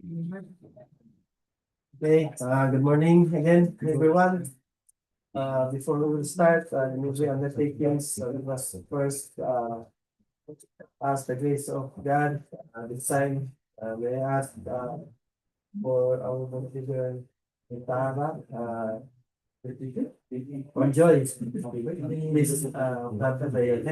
Okay, good morning again, everyone. Before we will start, usually undertakings, we must first ask the grace of God. This time, may I ask for our motivator, Tara, or Joy. Please, have the head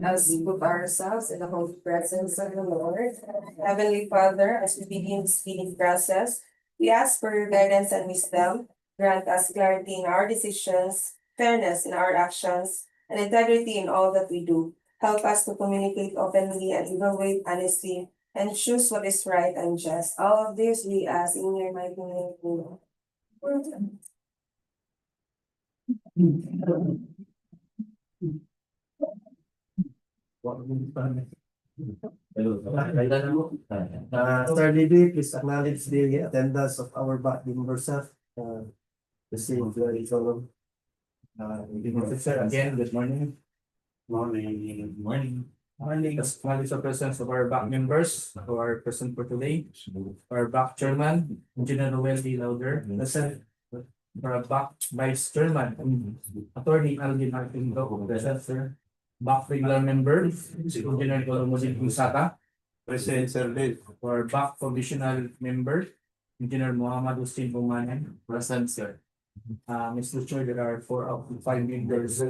As we put ourselves in the holy presence of the Lord, Heavenly Father, as we begin this feeding process, we ask for your guidance and wisdom. Grant us clarity in our decisions, fairness in our actions, and integrity in all that we do. Help us to communicate openly and evaluate honesty and choose what is right and just. All of this we ask in your mighty name. Amen. Sir Libby, please acknowledge the attendance of our back members, the same very solemn. Sir, again, good morning. Morning. Acknowledge the presence of our back members who are present for today. Our back chairman, Engineer Noel D. Lauder, present. Our back vice chairman, Attorney Alvin Artindo, present, sir. Back regular member, Engineer Colomodin Pusata, present, sir. Our back provisional member, Engineer Muhammad Hussein Bumanan, present, sir. Mr. Chair, there are 4 out of 5 members.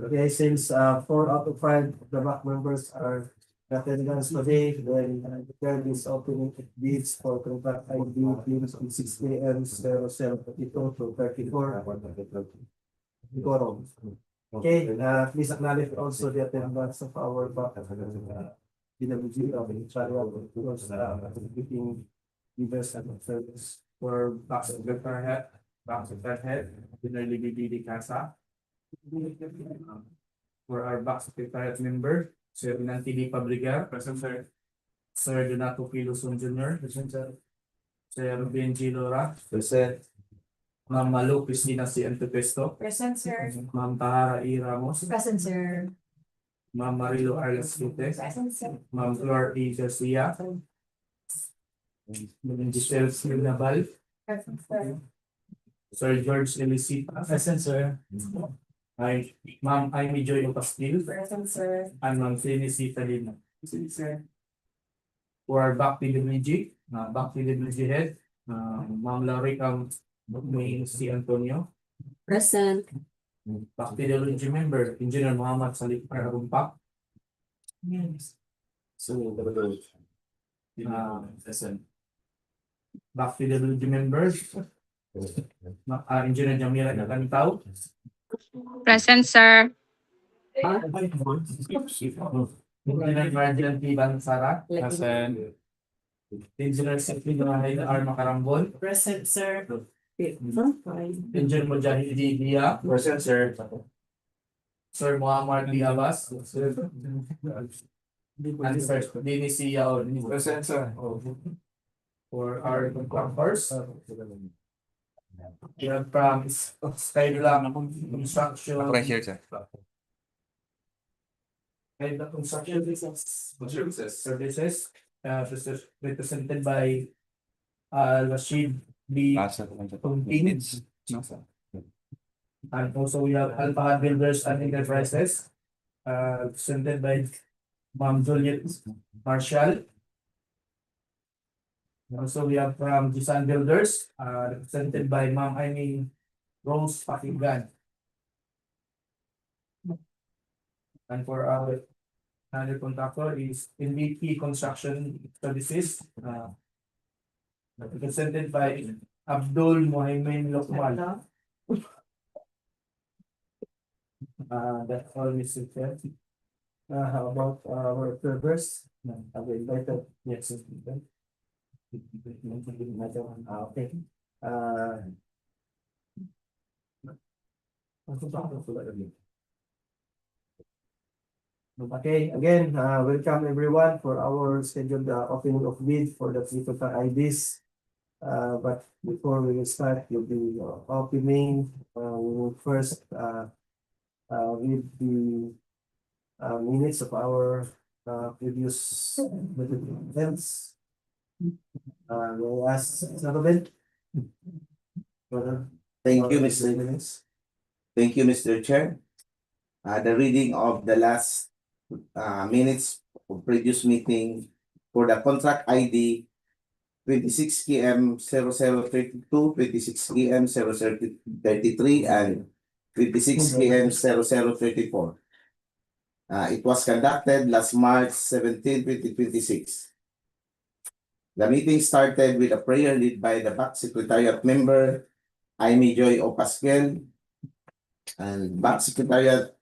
Okay, since 4 out of 5 of the back members are attendance today, then declare this opening bids for contract ID claims on 6 AM 07:32 to 34. Okay, please acknowledge also the attendance of our back DWH Iligan leaders and service. For back secretary head, Engineer Libby Casa. For our back secretariat member, Sir Nanti Pabriga, present, sir. Sir Donato Piluson Jr., present, sir. Sir Benji Lora, present. Ma'am Malu Cristina C. Antepesto, Present, sir. Ma'am Tahara E. Ramos, Present, sir. Ma'am Marilo Arles Lute, Present, sir. Ma'am Flor E. Garcia, Giselle C. Nabal, Present, sir. Sir George Elisita, present, sir. Ma'am Amy Joy Ocastil, Present, sir. and Ma'am Fini C. Talina. Present, sir. For our back PWG, head, Ma'am Larica May C. Antonio, Present. back PWG member, Engineer Muhammad Salih Arumpak. So, present. Back PWG members, Engineer Jamila Nakanitaw. Present, sir. Engineer Marjan P. Bansara, present. Engineer Sepino R. Makarambol, Present, sir. Engineer Mujahid Dia, present, sir. Sir Muhammad D. Abbas, and Sir Dini Siao, present, sir. For our contractors, we have from Skyla Construction. Right here, sir. Skyla Construction Services, represented by Rashid B. Tumping. And also we have Alpha Builders and Enterprises, represented by Ma'am Juliet Marshall. Also we have from Jisan Builders, represented by Ma'am Amy Rose Pakinggan. And for our other contractor is MVP Construction Services, represented by Abdul Mohamed Lokman. That's all, Mr. Chair. How about our observers? Have we invited? Yes. Okay. Okay, again, welcome everyone for our scheduled opening of bid for the critical IDs. But before we start with the opening, we will first with the minutes of our previous events. May I ask Robin? Thank you, Mr. Chair. The reading of the last minutes of previous meeting for the contract ID 26 KM 0032, 26 KM 0033, and 26 KM 0034. It was conducted last March 17, 2026. The meeting started with a prayer led by the back secretariat member, Amy Joy O. Pasquel, and back secretariat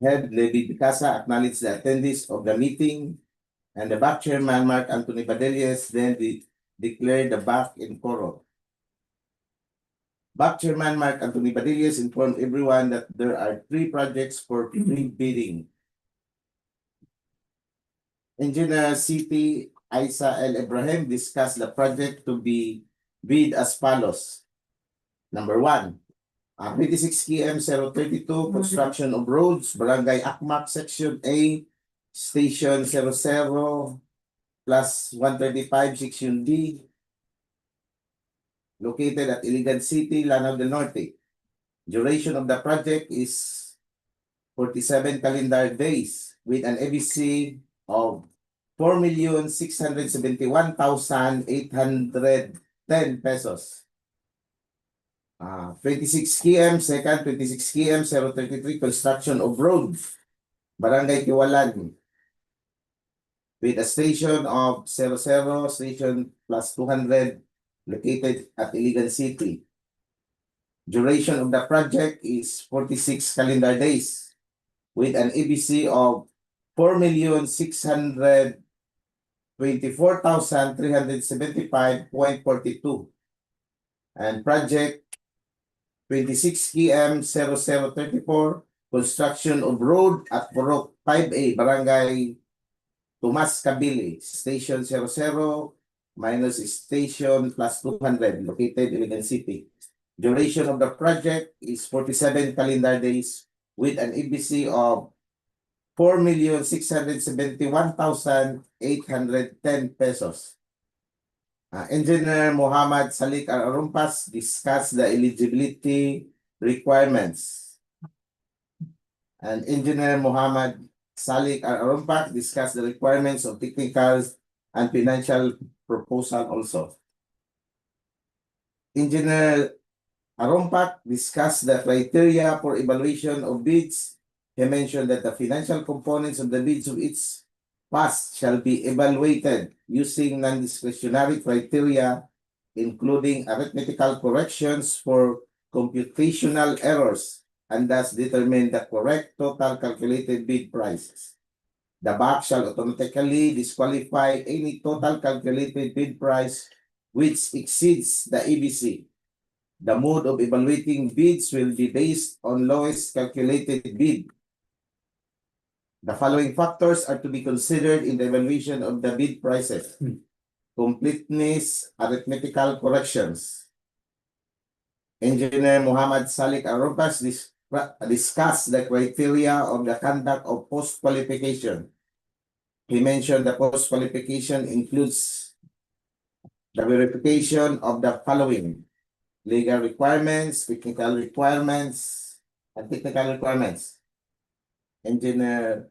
head Levi Picasa acknowledged the attendees of the meeting, and the back chairman, Mark Anthony Badelius, then declared the back in quorum. Back chairman Mark Anthony Badelius informed everyone that there are 3 projects for pre-bidding. Engineer CT Isa L. Ibrahim discussed the project to be bid as follows. Number 1, 26 KM 032, construction of roads, Barangay Akmak, Section A, Station 00 plus 135, Section D, located at Iligan City, Lanao del Norte. Duration of the project is 47 calendar days with an ABC of 4,671,810 pesos. 26 KM, second, 26 KM 033, construction of road, Barangay Kiwalan, with a station of 00, station plus 200, located at Iligan City. Duration of the project is 46 calendar days with an ABC of 4,624,375.42. And project 26 KM 0034, construction of road at Purok 5A, Barangay Tomas Cabili, station 00 minus station plus 200, located in Iligan City. Duration of the project is 47 calendar days with an EBC of 4,671,810 pesos. Engineer Muhammad Salik Arumpas discussed the eligibility requirements. And Engineer Muhammad Salik Arumpas discussed the requirements of technical and financial proposal also. Engineer Arumpak discussed the criteria for evaluation of bids. He mentioned that the financial components of the bids of each pass shall be evaluated using non-discretionary criteria, including arithmetical corrections for computational errors, and thus determine the correct total calculated bid prices. The BAC shall automatically disqualify any total calculated bid price which exceeds the EBC. The mode of evaluating bids will be based on lowest calculated bid. The following factors are to be considered in the evaluation of the bid prices: completeness, arithmetical corrections. Engineer Muhammad Salik Arumpas discussed the criteria of the conduct of post-qualification. He mentioned the post-qualification includes the verification of the following: legal requirements, technical requirements, and technical requirements. Engineer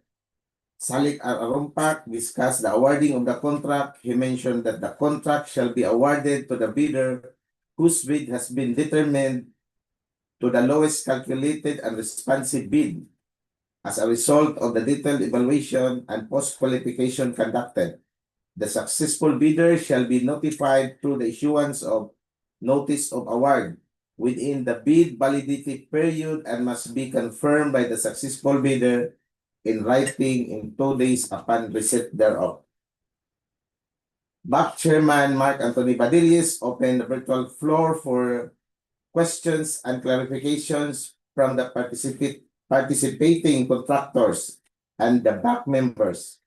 Salik Arumpak discussed the awarding of the contract. He mentioned that the contract shall be awarded to the bidder whose bid has been determined to the lowest calculated and responsive bid as a result of the detailed evaluation and post-qualification conducted. The successful bidder shall be notified through the issuance of notice of award within the bid validity period and must be confirmed by the successful bidder in writing in 2 days upon receipt thereof. BAC Chairman Mark Anthony Badelius opened the virtual floor for questions and clarifications from the participating contractors and the BAC members.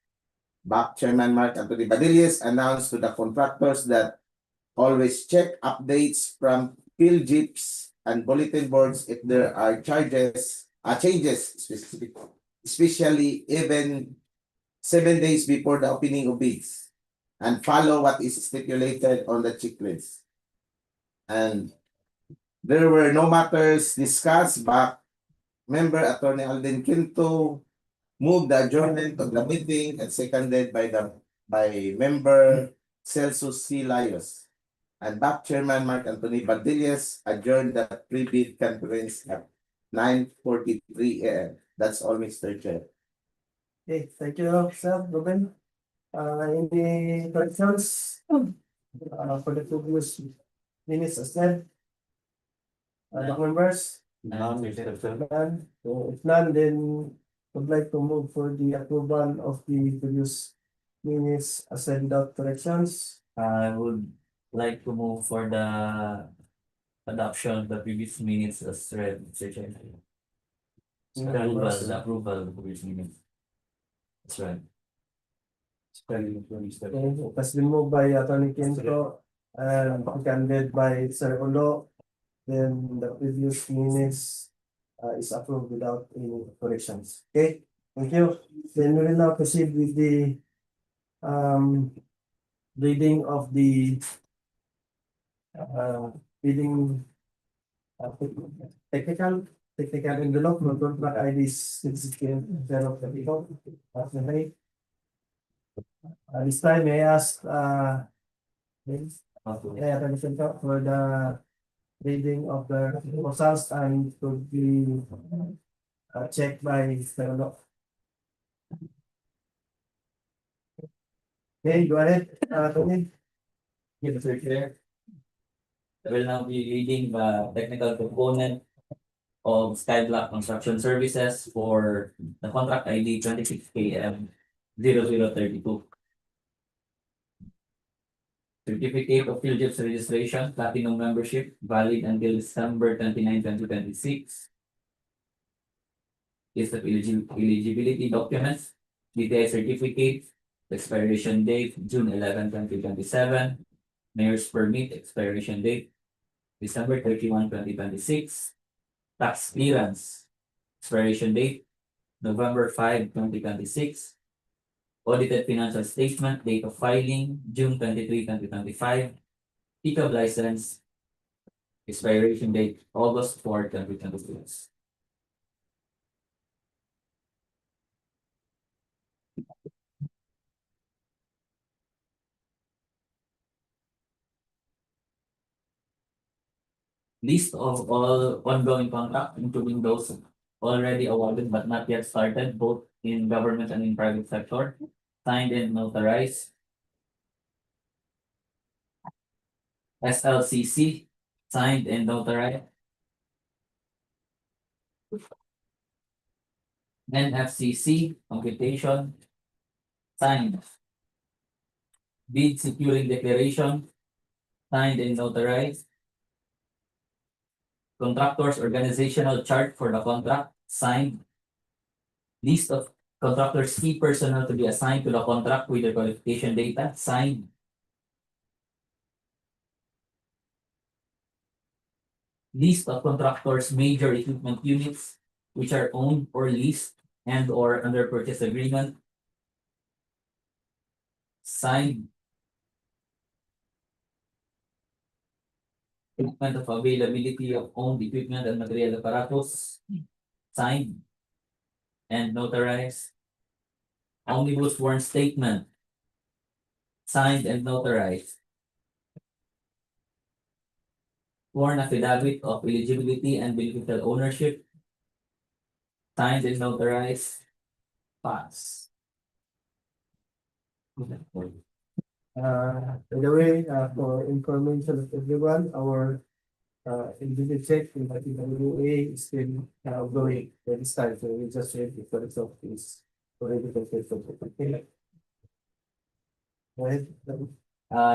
BAC Chairman Mark Anthony Badelius announced to the contractors that always check updates from PhilJips and bulletin boards if there are charges changes especially even 7 days before the opening of bids and follow what is stipulated on the checklist. And there were no matters discussed, but member Attorney Alden Quinto moved the adjournment of the meeting and seconded by member Celsus C. Layos. And back Chairman Mark Anthony Badillas adjourned the pre-bid conference at 9:43 a.m. That's all, Mr. Chair. Okay, thank you, sir, Ruben. Any questions? For the previous minutes as well? The members? None. So if none, then would like to move for the approval of the previous minutes as said without corrections. I would like to move for the adoption of the previous minutes as read, Mr. Chair. Approval of the previous minutes. That's right. Okay, it has been moved by Attorney Quinto and seconded by Sir Olo. Then the previous minutes is approved without any corrections. Okay, thank you. Then we will now proceed with the reading of the reading technical envelope for contract ID 66034. Okay. This time may I ask for the reading of the proposals and to be checked by Mr. Olo. Okay, go ahead, Tony. Yes, Mr. Chair. I will now be reading the technical component of Skyblock Construction Services for the contract ID 26KM 0032. Certificate of Philjips registration, platinum membership, valid until December 29, 2026. List of eligibility documents, DTI certificate, expiration date June 11, 2027. Mayor's permit, expiration date December 31, 2026. Tax clearance, expiration date November 5, 2026. Audited financial statement, date of filing June 23, 2025. Pickup license, expiration date August 4, 2026. List of all ongoing contracts, including those already awarded but not yet started, both in government and in private sector, signed and notarized. SLCC, signed and notarized. NFCC, computation, signed. Bid securing declaration, signed and notarized. Contractors organizational chart for the contract, signed. List of contractors key personnel to be assigned to the contract with their qualification data, signed. List of contractors major equipment units which are owned or leased and or under purchase agreement, signed. Statement of availability of owned equipment and material apparatus, signed and notarized. Omnibus warrant statement, signed and notarized. Sworn affidavit of eligibility and beneficial ownership, signed and notarized. Pass. By the way, for information of everyone, our individual check in the DPWH is still ongoing at this time, so we just wait for the result is already completed. Okay. Go ahead.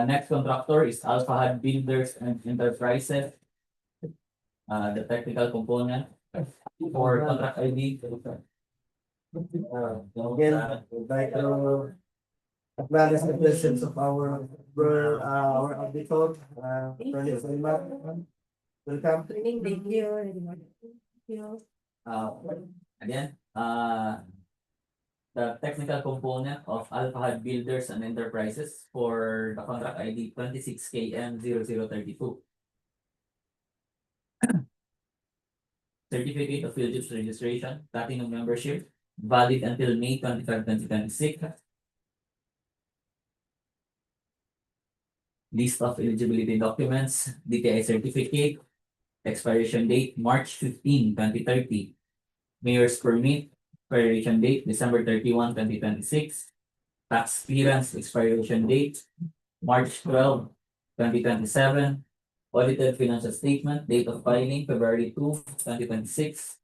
Next contractor is Alphahad Builders and Enterprises. The technical component for contract ID. Again, would like to acknowledge the presence of our auditor, Attorney Selma. Welcome. Thank you. Again, the technical component of Alphahad Builders and Enterprises for the contract ID 26KM0032. Certificate of Field Registration, Platinum Membership, valid until May 25, 2026. List of eligibility documents, DTI certificate, expiration date March 15, 2030. Mayor's permit, expiration date December 31, 2026. Tax clearance expiration date March 12, 2027. Audited financial statement, date of filing February 2, 2026.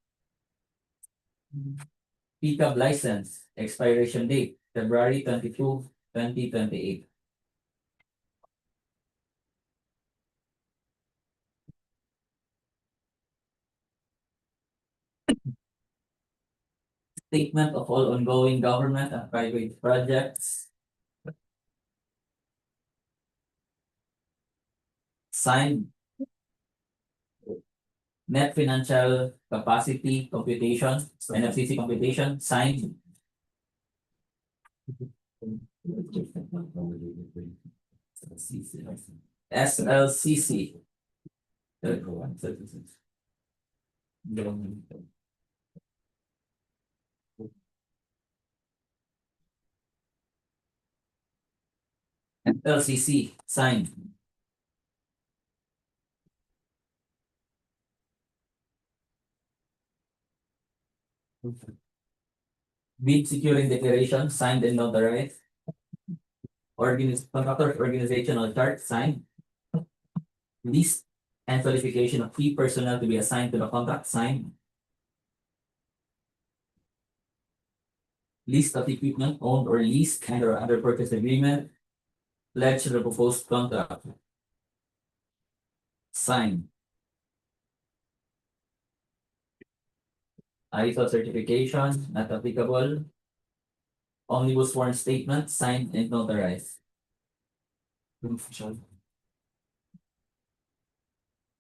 Pickup license, expiration date February 22, 2028. Statement of all ongoing government and private projects. Signed. Net financial capacity computation, NFCC computation, signed. SLCC. LCC, signed. Bid securing declaration, signed and notarized. Contractor's organizational chart, signed. List and qualification of key personnel to be assigned to the contract, signed. List of equipment owned or leased under purchase agreement. Pledge the proposed contract, signed. ISO certification, not applicable. Omnibus sworn statement, signed and notarized.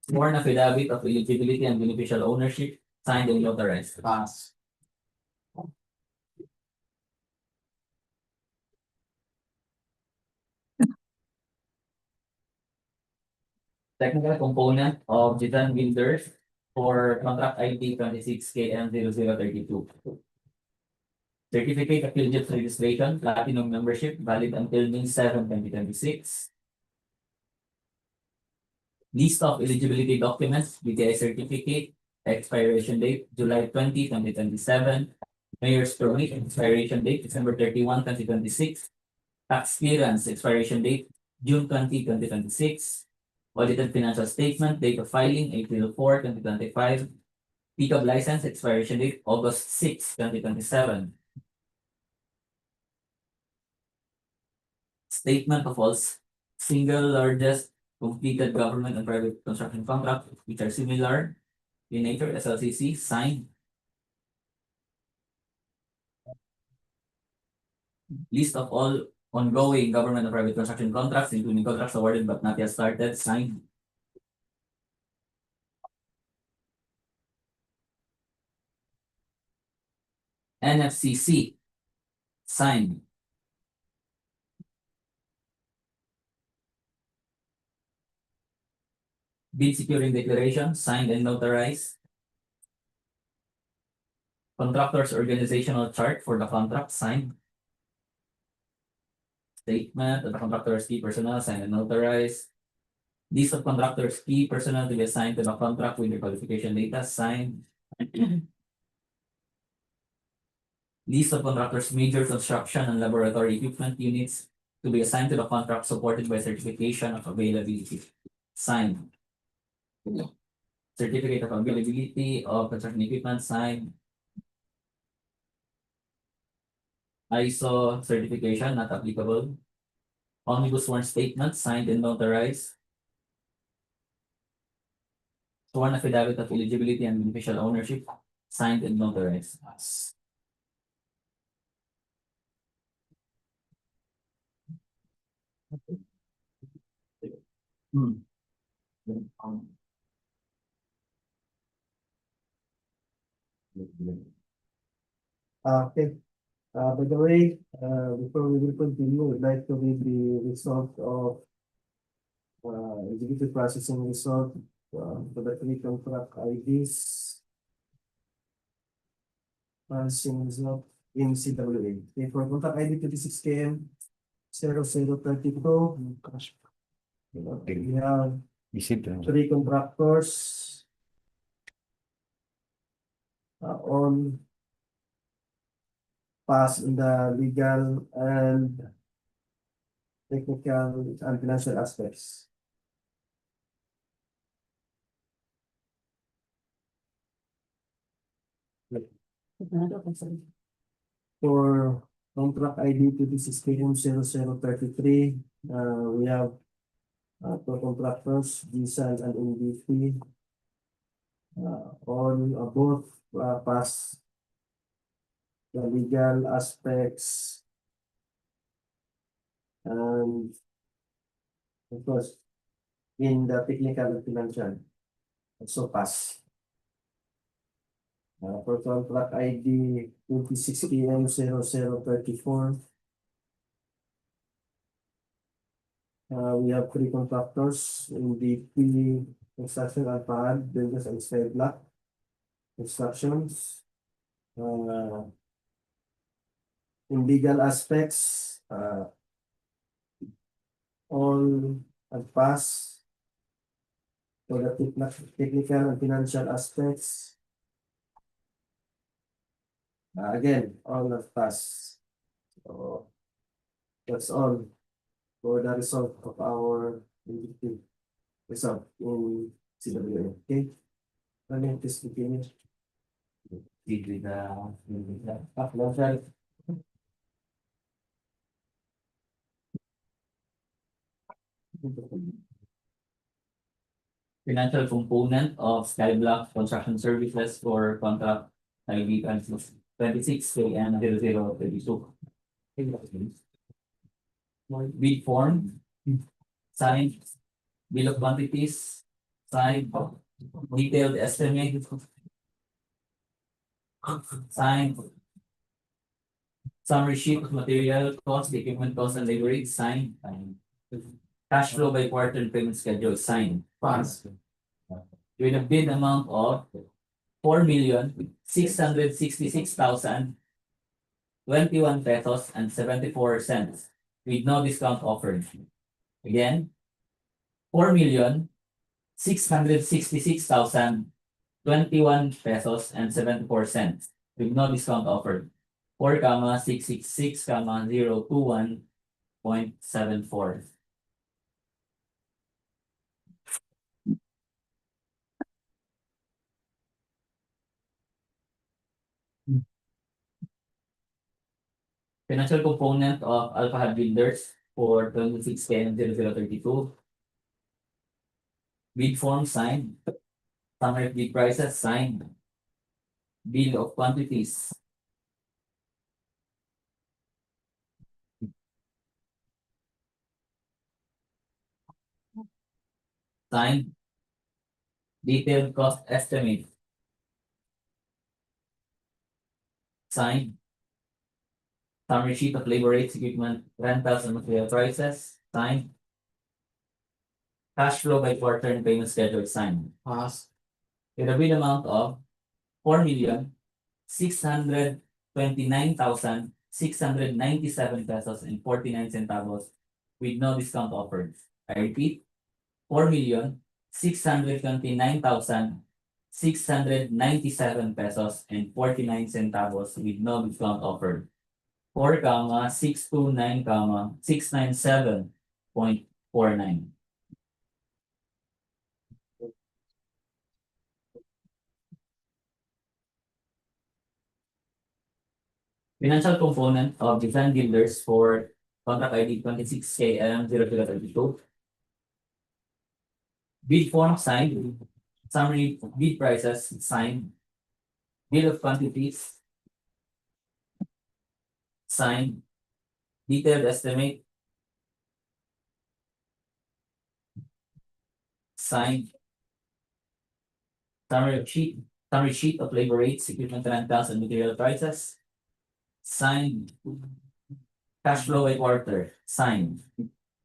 Sworn affidavit of eligibility and beneficial ownership, signed and notarized. Pass. Technical component of Jitan Builders for contract ID 26KM0032. Certificate of Field Registration, Platinum Membership, valid until May 7, 2026. List of eligibility documents, DTI certificate, expiration date July 20, 2027. Mayor's permit, expiration date December 31, 2026. Tax clearance, expiration date June 20, 2026. Audited financial statement, date of filing April 4, 2025. Pickup license, expiration date August 6, 2027. Statement of all single largest completed government and private construction contracts which are similar in nature, SLCC, signed. List of all ongoing government and private construction contracts, including contracts awarded but not yet started, signed. NFCC, signed. Bid securing declaration, signed and notarized. Contractors organizational chart for the contract, signed. Statement of the contractor's key personnel, signed and notarized. List of contractors' key personnel to be assigned to the contract with their qualification data, signed. List of contractors' major construction and laboratory equipment units to be assigned to the contract supported by certification of availability, signed. Certificate of availability of construction equipment, signed. ISO certification, not applicable. Omnibus sworn statement, signed and notarized. Sworn affidavit of eligibility and beneficial ownership, signed and notarized. Okay, by the way, before we will continue, we'd like to read the result of executive processing result for the three contract IDs. Processing result in CWA. Okay, for contract ID 26KM 0032. We have three contractors. On pass in the legal and technical and financial aspects. For contract ID 26KM 0033, we have two contractors, Giselle and MVP. All both pass the legal aspects and of course in the technical and financial also pass. For contract ID 26KM 0034, we have three contractors in DP construction and PAD, builders and sky block constructions. In legal aspects, all have passed. For the technical and financial aspects, again, all have passed. So that's all for the result of our result in CWA. Okay, let me just begin. Did with financial component of Skyblock Construction Services for contract ID 26KM 0032. Bid form, signed, bill of quantities, signed, detailed estimate, signed, summary sheet of material cost, equipment cost and labor rates, signed, cash flow by quarter and payment schedule, signed, passed. With a bid amount of 4,666,021 pesos and 74 cents with no discount offered. Again, 4,666,021 pesos and 74 cents with no discount offered. 4,666,021.74. Financial component of Alpha Hub Builders for 26KM 0032. Bid form signed. Summary of bid prices signed. Bill of quantities. Signed. Detailed cost estimate. Signed. Summary sheet of labor rates, equipment, rentals, and material prices, signed. Cash flow by quarter and payment schedule, signed. Passed. With a bid amount of 4,629,697 pesos and 49 centavos with no discount offered. I repeat, 4,629,697 pesos and 49 centavos with no discount offered. 4,629,697.49. Financial component of design builders for contract ID 26KM 0032. Bid form signed. Summary bid prices signed. Bill of quantities signed. Detailed estimate signed. Summary Summary sheet of labor rates, equipment rentals, and material prices. Signed. Cash flow by quarter, signed.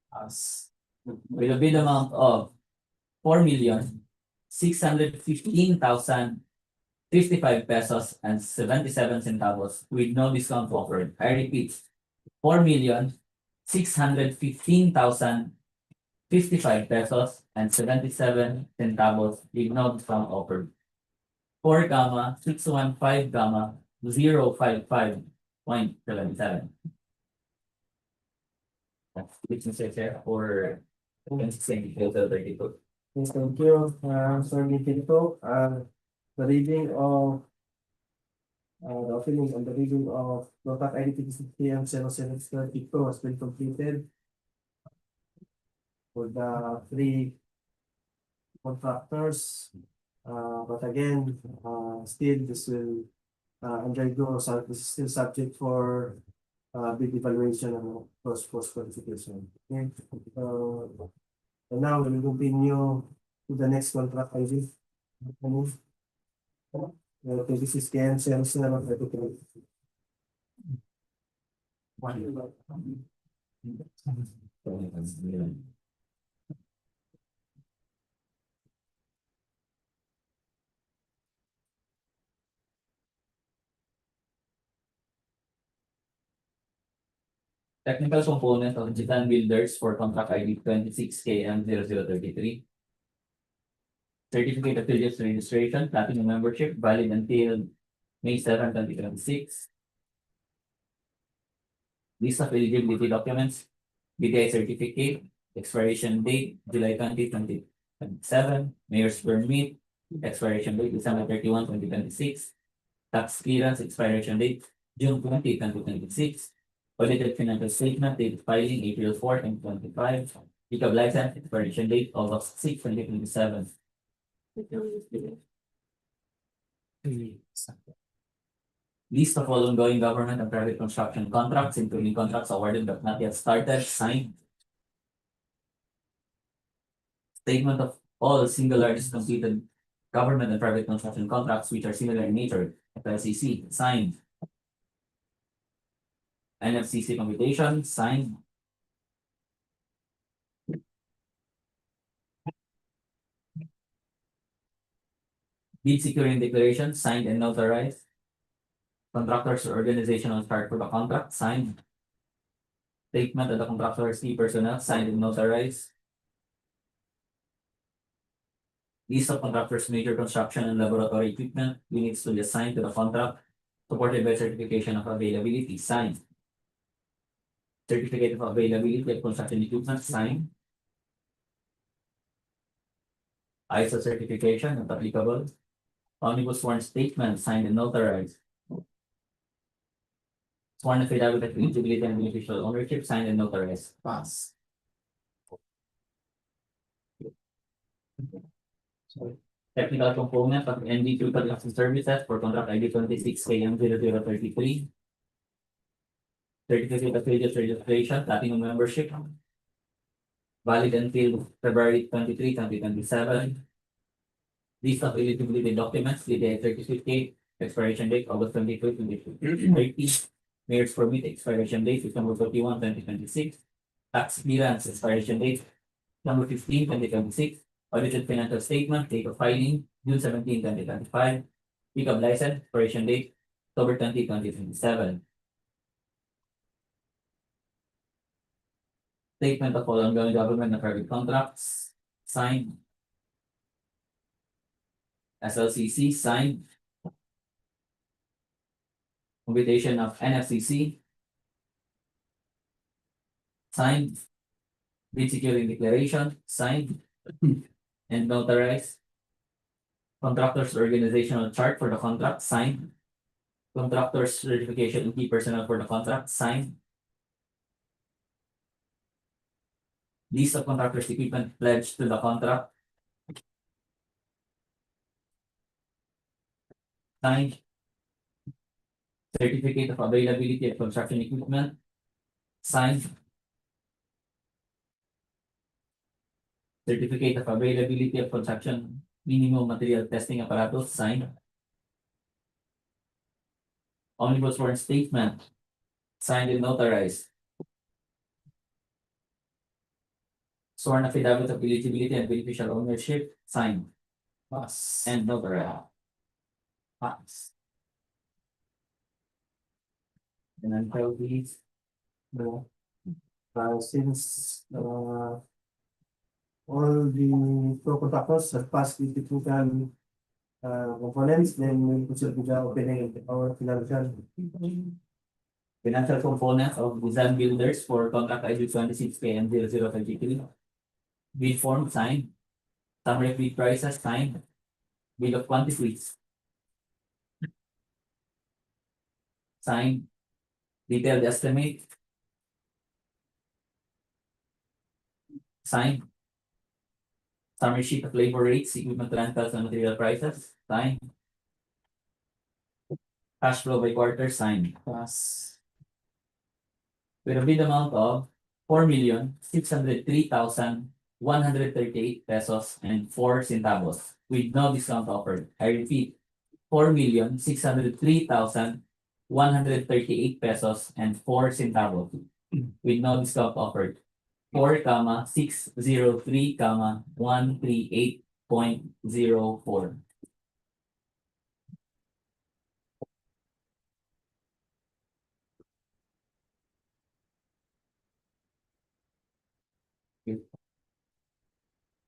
As with a bid amount of 4,615,055 pesos and 77 centavos with no discount offered. I repeat, 4,615,055 pesos and 77 centavos with no discount offered. 4,615,055.77. Which is there for consistent details of the report. Yes, thank you, Sir Nikito. The reading of the opening and the reading of Lotak ID 0732 has been completed for the three contractors. But again, still this will undergo, so this is still subject for bid evaluation and post qualification. Okay. And now we will continue to the next contract ID. Okay, this is KM 0733. Technical component of Gitan Builders for contract ID 26KM0033. Certificate of Affiliates Registration, Platinum Membership, valid until May 7, 2026. List of eligibility documents, BDI certificate, expiration date, July 20, 2027, mayor's permit, expiration date, December 31, 2026. Tax clearance, expiration date, June 20, 2026. Audited financial statement, date filing, April 4, 2025. Pickup license, expiration date, August 6, 2027. List of all ongoing government and private construction contracts, including contracts awarded but not yet started, signed. Statement of all single largest completed government and private construction contracts which are similar in nature, FLCC, signed. NFCC computation, signed. Bid securing declaration, signed and notarized. Contractors or organizational chart for the contract, signed. Statement of the contractor's key personnel, signed and notarized. List of contractors' major construction and laboratory equipment units to be assigned to the contract, supported by certification of availability, signed. Certificate of availability of construction equipment, signed. ISO certification, not applicable. Omnibus sworn statement, signed and notarized. Sworn affidavit of eligibility and beneficial ownership, signed and notarized. Pass. Technical component of ND2 Construction Services for contract ID 26KM0033. Certificate of Affiliates Registration, Platinum Membership. Valid until February 23, 2027. List of eligibility documents, DDI certificate, expiration date, August 22, 2030. Mayor's permit, expiration date, December 31, 2026. Tax clearance, expiration date, December 15, 2026. Audited financial statement, date of filing, June 17, 2025. Pickup license, expiration date, October 20, 2027. Statement of all ongoing government and private contracts, signed. SLCC, signed. Computation of NFCC, signed. Bid securing declaration, signed. And notarized. Contractors organizational chart for the contract, signed. Contractors certification and key personnel for the contract, signed. List of contractors equipment pledged to the contract, signed. Certificate of availability of construction equipment, signed. Certificate of availability of construction minimum material testing apparatus, signed. Omnibus warrant statement, signed and notarized. Sworn affidavit of eligibility and beneficial ownership, signed and notarized. Pass. And then tell these, No. Since all the co-contractors have passed the technical components, then we proceed with the opening our financial. financial component of design builders for contract ID 26KM 0033. Bid form signed. Summary bid prices signed. Bill of quantities signed. Detailed estimate signed. Summary sheet of labor rates, equipment rentals, and material prices signed. Cash flow by quarter signed. Pass. With a bid amount of 4,603,138 pesos and 4 centavos with no discount offered. I repeat, 4,603,138 pesos and 4 centavos with no discount offered. 4,603,138.04.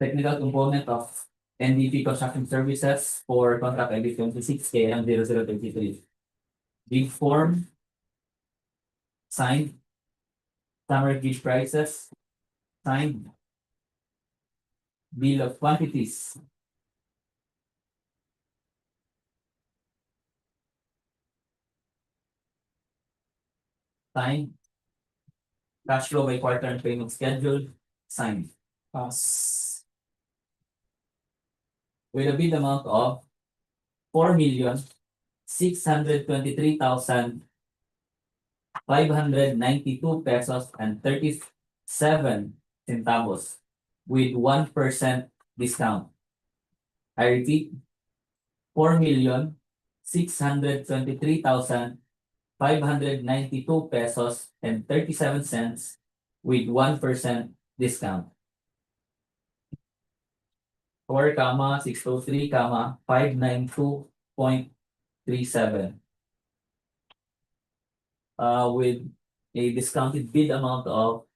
Technical component of NDP Construction Services for contract ID 26KM 0033. Bid form signed. Summary bid prices signed. Bill of quantities signed. Cash flow by quarter and payment schedule signed. Pass. With a bid amount of 4,623,592 pesos and 37 centavos with 1% discount. I repeat, 4,623,592 pesos and 37 cents with 1% discount. 4,603,592.37. With a discounted bid amount of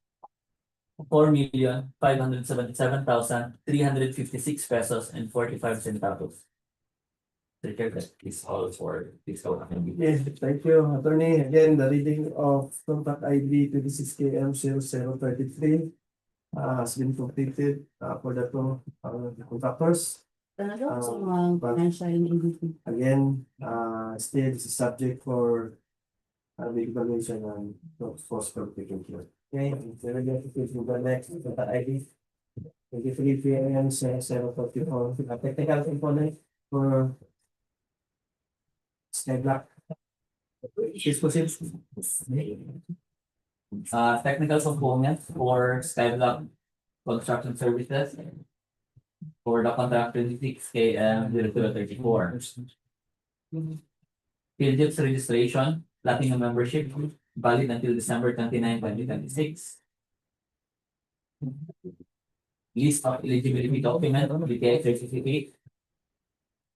4,577,356 pesos and 45 centavos. That is all for this. Yes, thank you, attorney. Again, the reading of contract ID 26KM 0033 has been completed for the two contractors. Again, still this is subject for the evaluation and post qualification. Okay, we're going to go to the next contract ID 23KM 0034, a technical component for Skyblock. Please proceed. Technical component for Skyblock Construction Services for the contract 26KM 0034. Phillips registration, platinum membership, valid until December 29, 2026. List of eligibility document, DPWH certificate,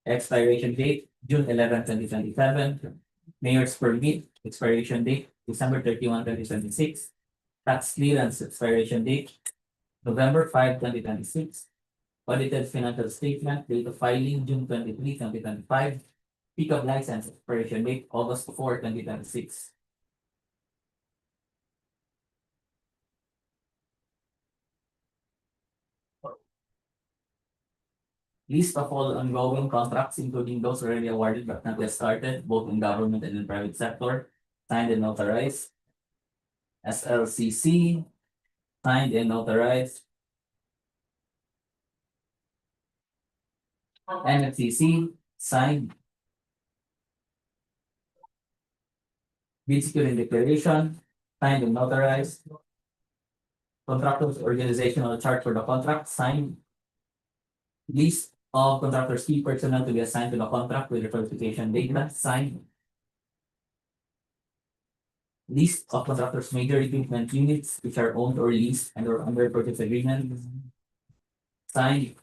expiration date, June 11, 2027. Mayor's permit, expiration date, December 31, 2026. Tax clearance, expiration date, November 5, 2026. Audited financial statement, date of filing, June 23, 2025. Pickup license, expiration date, August 4, 2026. List of all ongoing contracts, including those already awarded but not yet started, both in government and in private sector, signed and notarized. SLCC, signed and notarized. NFCC, signed. Bid securing declaration, signed and notarized. Contractors organizational chart for the contract, signed. List of contractors key personnel to be assigned to the contract with the qualification data, signed. List of contractors' major equipment units which are owned or leased and or under purchase agreement. Signed.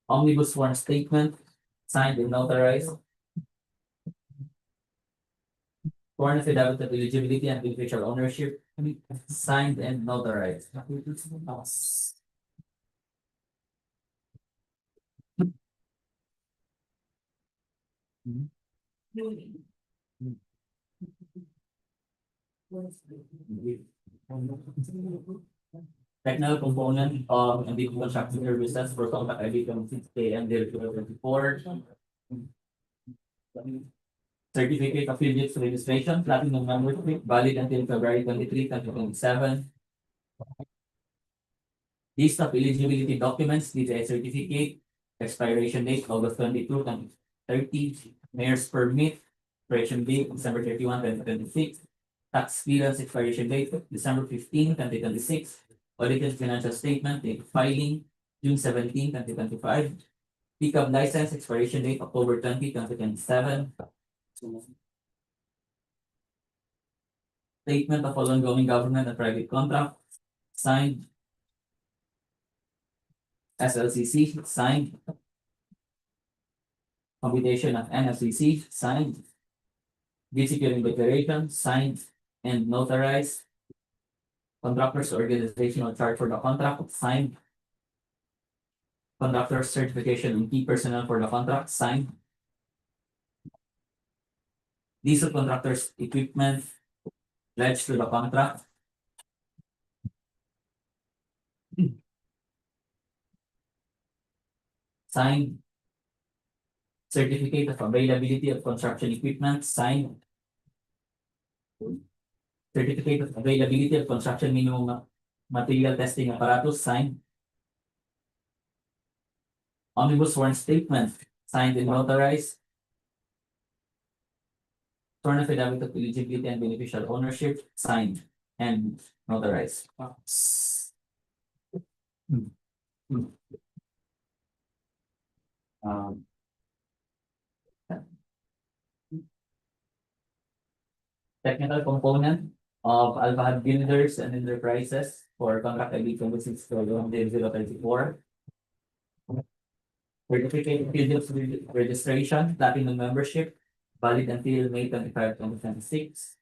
Omnibus sworn statement, signed and notarized. Sworn affidavit of eligibility and beneficial ownership, signed and notarized. Technical component of MDP construction services for contact ID 26 KM 024. Certificate of affiliates registration, platinum membership, valid until February 23, 2027. List of eligibility documents, DPWH certificate, expiration date August 22, 2030. Mayor's permit, expiration date December 31, 2026. Tax clearance expiration date December 15, 2026. Audited financial statement, date of filing June 17, 2025. Pickup license expiration date October 20, 2027. Statement of all ongoing government and private contract, signed. SLCC, signed. Computation of NFCC, signed. Bid securing declaration, signed and notarized. Contractors organizational chart for the contract, signed. Contractor certification and key personnel for the contract, signed. Diesel contractors equipment pledged to the contract. Signed. Certificate of availability of construction equipment, signed. Certificate of availability of construction minimum material testing apparatus, signed. Omnibus sworn statement, signed and notarized. Sworn affidavit of eligibility and beneficial ownership, signed and notarized. Um, Technical component of Alpha Builders and Enterprises for contract ID 26-034. Certificate of field registration, platinum membership, valid until May 25, 2026.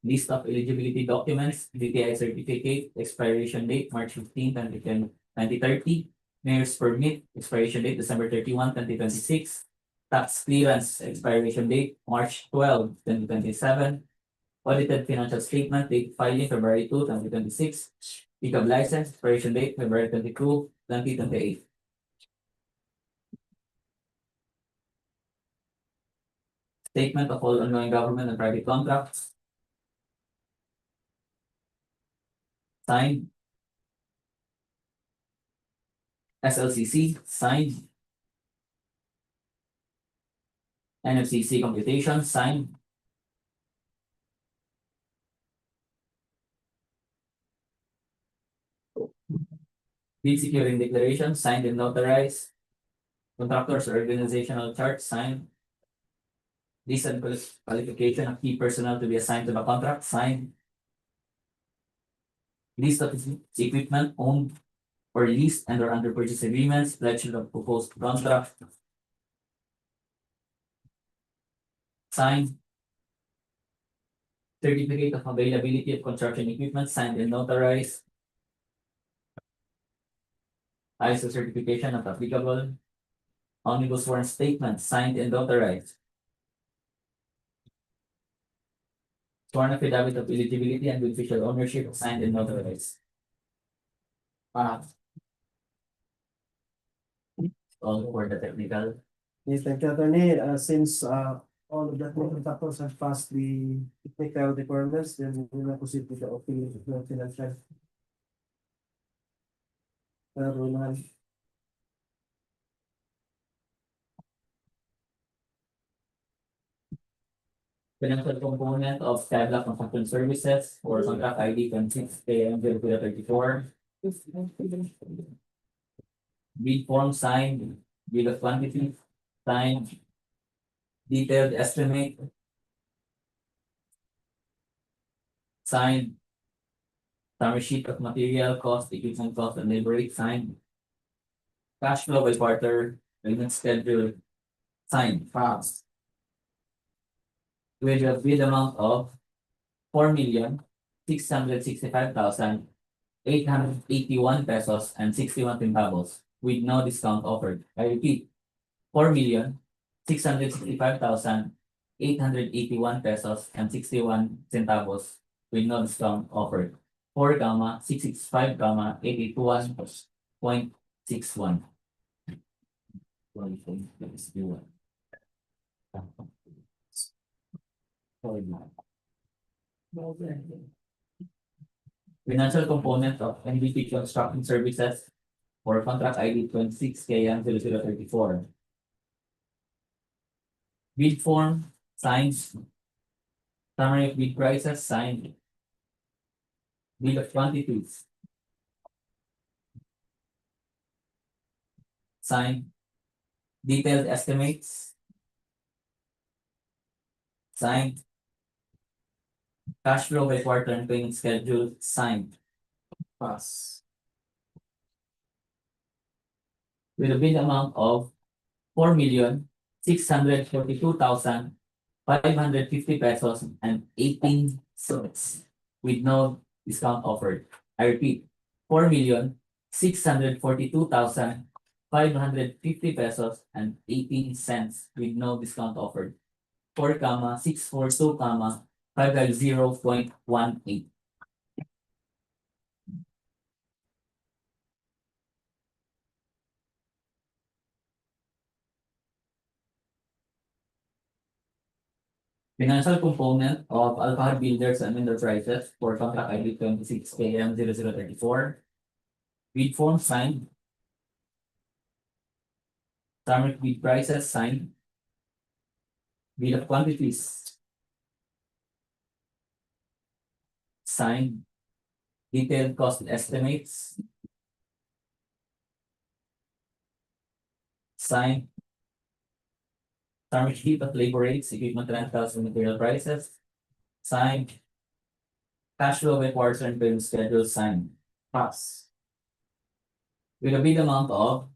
List of eligibility documents, DTI certificate, expiration date March 15, 2030. Mayor's permit, expiration date December 31, 2026. Tax clearance, expiration date March 12, 2027. Audited financial statement, date filing February 2, 2026. Pickup license, expiration date February 22, 2028. Statement of all ongoing government and private contracts. Signed. SLCC, signed. NFCC computation, signed. Bid securing declaration, signed and notarized. Contractors organizational chart, signed. List and qualification of key personnel to be assigned to the contract, signed. List of equipment owned or leased and or under purchase agreements, pledged to the proposed contract, signed. Certificate of availability of construction equipment, signed and notarized. ISO certification of applicable. Omnibus sworn statement, signed and notarized. Sworn affidavit of eligibility and beneficial ownership, signed and notarized. All for the technical. Yes, thank you, Attorney. Since all of the contractors have passed the technical requirements, then we will proceed with the opening of the financial. Roland. Financial component of Skyblock Construction Services for contract ID 26-KM 034. Bid form signed, bill of quantity, Signed. Detailed estimate. Signed. Summary sheet of material cost, equipment cost, and labor rate. Signed. Cash flow by quarter, payment schedule. Signed. Passed. With a bid amount of 4,665,881 pesos and 61 centavos with no discount offered. I repeat, 4,665,881 pesos and 61 centavos with no discount offered. 4,665,881.61. Financial component of NBT Construction Services for contract ID 26KM0034. Bid form signed. Summary of bid prices signed. Bill of quantities signed. Detailed estimates signed. Cash flow by quarter and payment schedule signed. Pass. With a bid amount of 4,642,550 pesos and 18 cents with no discount offered. I repeat, 4,642,550 pesos and 18 cents with no discount offered. 4,642, 550.18. Financial component of Alpha Builders and Enterprises for contract ID 26KM0034. Bid form signed. Summary bid prices signed. Bid of quantities signed. Detailed cost estimates signed. Summary sheet of labor rates, equipment rentals, and material prices signed. Cash flow by quarter and payment schedule signed. Pass. With a bid amount of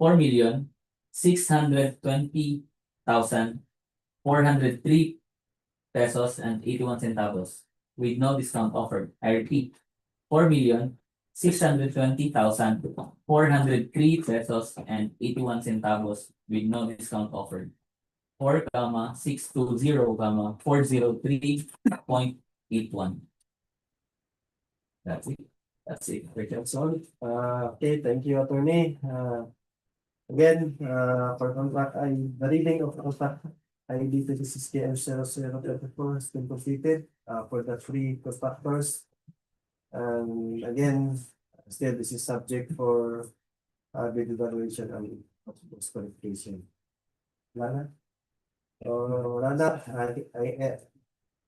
4,620,403 pesos and 81 centavos with no discount offered. I repeat, 4,620,403 pesos and 81 centavos with no discount offered. 4,620, 403.81. That's it. That's it. That's all. Okay, thank you, attorney. Again, for contract the reading of contract ID 26KM0034 has been completed for the three contractors. And again, still this is subject for bid evaluation and qualification. Lana? Lana,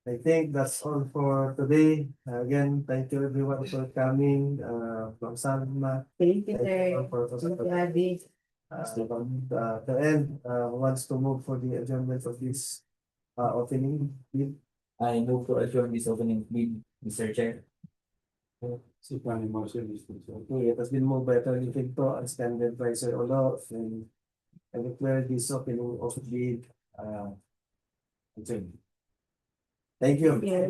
I think that's all for today. Again, thank you everyone for coming. From Salma. Thank you, Thank you sir. for Gladly. the end wants to move for the adjournment of this opening bid. I move to adjourn this opening bid, Mr. Chair. Okay, it has been moved by Attorney Pinto and standard by Sir Olo, and I declare this opening of bid adjourned. Thank you. Yeah.